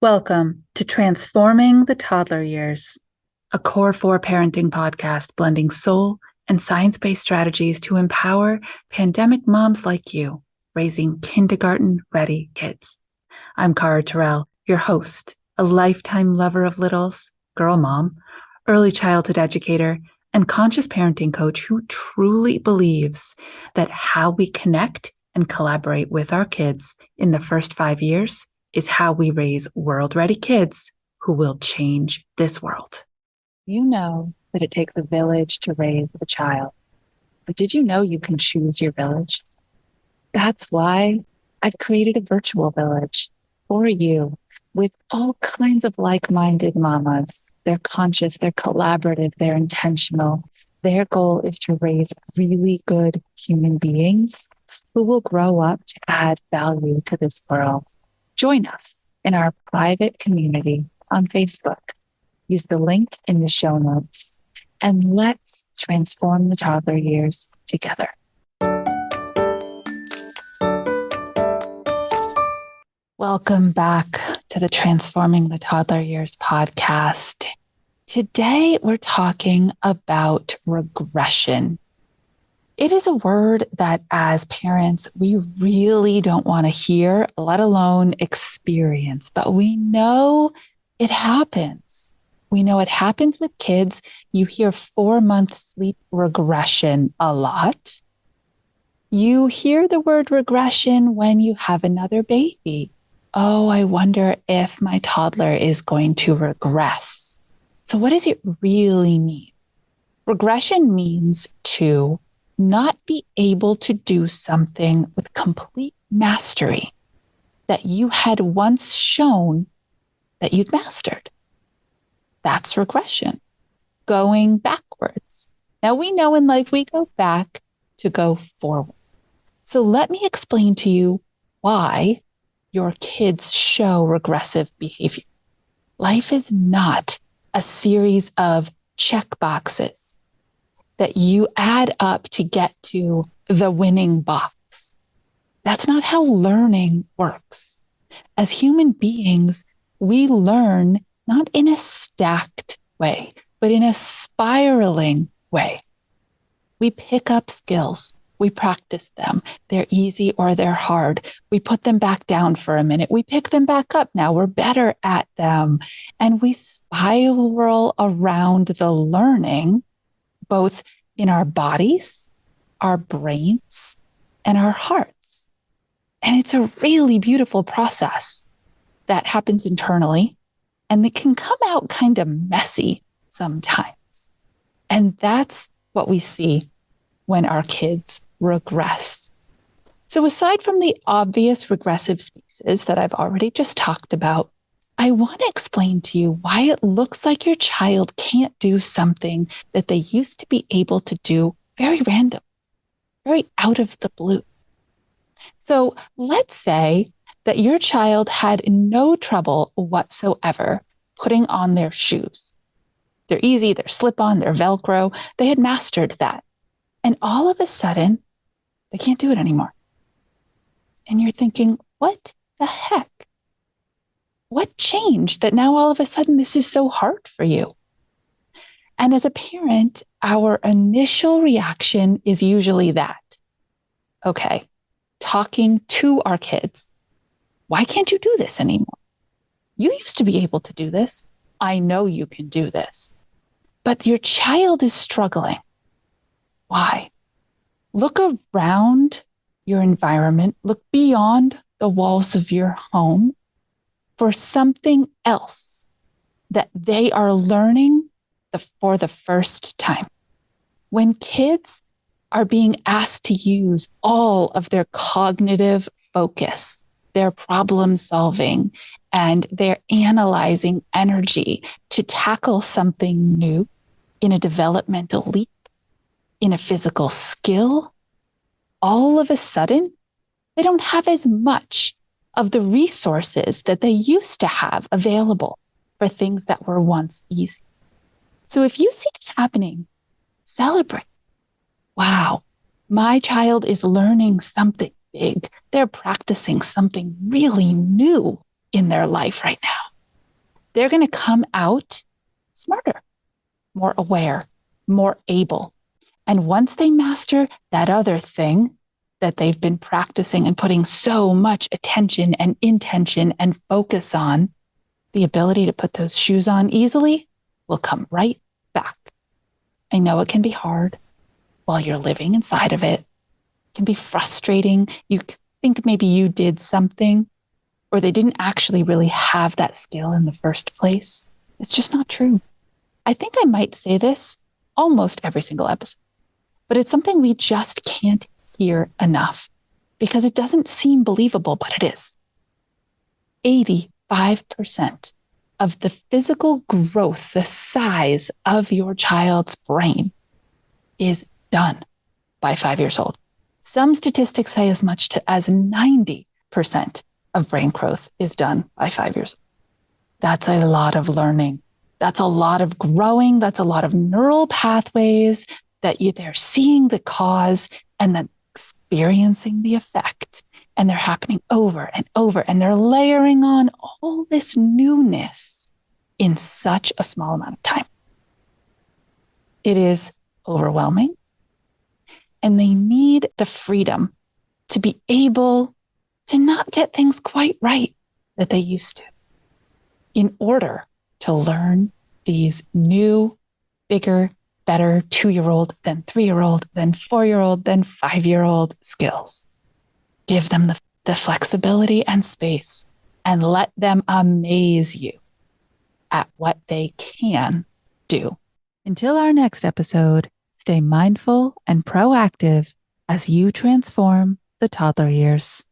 Welcome to Transforming the Toddler Years, a Core 4 parenting podcast blending soul and science-based strategies to empower pandemic moms like you, raising kindergarten-ready kids. I'm Cara Tyrrell, your host, a lifetime lover of littles, girl mom, early childhood educator, and conscious parenting coach who truly believes that how we connect and collaborate with our kids in the first 5 years is how we raise world-ready kids who will change this world. You know that it takes a village to raise a child, but did you know you can choose your village? That's why I've created a virtual village for you with all kinds of like-minded mamas. They're conscious, they're collaborative, they're intentional. Their goal is to raise really good human beings who will grow up to add value to this world. Join us in our private community on Facebook. Use the link in the show notes, and let's transform the toddler years together. Welcome back to the Transforming the Toddler Years podcast. Today, we're talking about regression. It is a word that as parents, we really don't want to hear, let alone experience, but we know it happens. We know it happens with kids. You hear 4-month sleep regression a lot. You hear the word regression when you have another baby. Oh, I wonder if my toddler is going to regress. So what does it really mean? Regression means to not be able to do something with complete mastery that you had once shown that you'd mastered. That's regression, going backwards. Now we know in life we go back to go forward. So let me explain to you why your kids show regressive behavior. Life is not a series of check boxes that you add up to get to the winning box. That's not how learning works. As human beings, we learn not in a stacked way, but in a spiraling way. We pick up skills. We practice them. They're easy or they're hard. We put them back down for a minute. We pick them back up. Now we're better at them. And we spiral around the learning, both in our bodies, our brains, and our hearts. And it's a really beautiful process that happens internally, and it can come out kind of messy sometimes. And that's what we see when our kids regress. So aside from the obvious regressive spaces that I've already just talked about, I want to explain to you why it looks like your child can't do something that they used to be able to do very random, very out of the blue. So let's say that your child had no trouble whatsoever putting on their shoes. They're easy, they're slip-on, they're Velcro. They had mastered that. And all of a sudden, they can't do it anymore. And you're thinking, what the heck? What changed that now all of a sudden this is so hard for you? And as a parent, our initial reaction is usually that. Okay, talking to our kids. Why can't you do this anymore? You used to be able to do this. I know you can do this. But your child is struggling. Why? Look around your environment. Look beyond the walls of your home for something else that they are learning for the first time. When kids are being asked to use all of their cognitive focus, their problem solving, and their analyzing energy to tackle something new in a developmental leap, in a physical skill, all of a sudden, they don't have as much of the resources that they used to have available for things that were once easy. So if you see this happening, celebrate. Wow, my child is learning something big. They're practicing something really new in their life right now. they're going to come out smarter, more aware, more able. And once they master that other thing that they've been practicing and putting so much attention and intention and focus on, the ability to put those shoes on easily will come right back. I know it can be hard while you're living inside of it. It can be frustrating. You think maybe you did something or they didn't actually really have that skill in the first place. It's just not true. I think I might say this almost every single episode, but it's something we just can't hear enough because it doesn't seem believable, but it is. 85% of the physical growth, the size of your child's brain is done by 5 years old. Some statistics say as much as 90% of brain growth is done by 5 years old. That's a lot of learning. That's a lot of growing. That's a lot of neural pathways that they're seeing the cause and then experiencing the effect. And they're happening over and over. And they're layering on all this newness in such a small amount of time. It is overwhelming. And they need the freedom to be able to not get things quite right that they used to in order to learn these new, bigger, better 2-year-old, then 3-year-old, then 4-year-old, then 5-year-old skills. Give them the flexibility and space and let them amaze you at what they can do. Until our next episode, stay mindful and proactive as you transform the toddler years.